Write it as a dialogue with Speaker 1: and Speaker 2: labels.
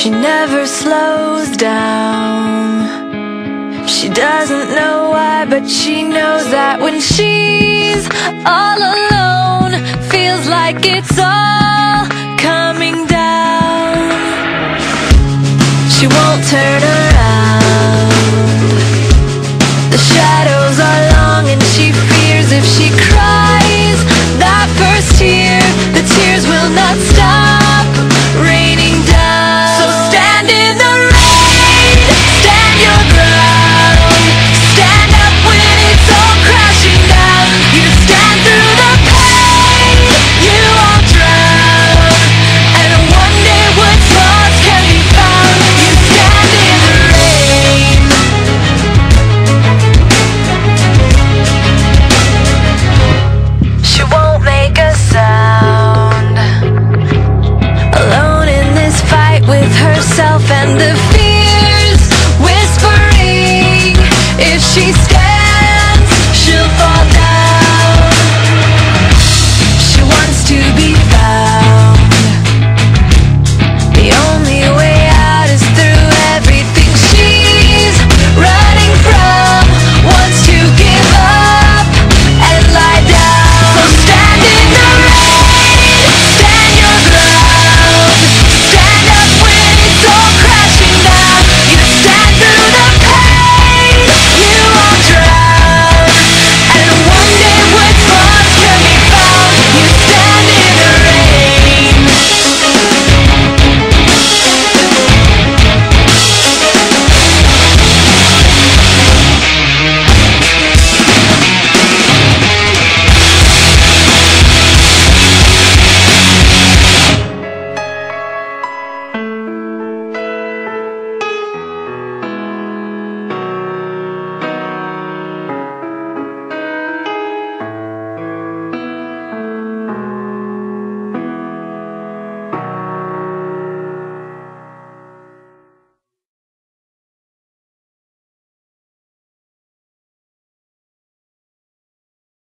Speaker 1: She never slows down. She doesn't know why, but she knows that when she's all alone, feels like it's all coming down. She won't turn around. The shadows are long and she fears if she cries that first tear, the tears will not stop raining down. So stand in the rain, stand your ground, stand up when it's all crashing down. You stand through the pain, you won't drown, and one day what's lost can be found. You stand in the rain. She won't make a sound, alone in this fight with herself and the fears whispering if she stays.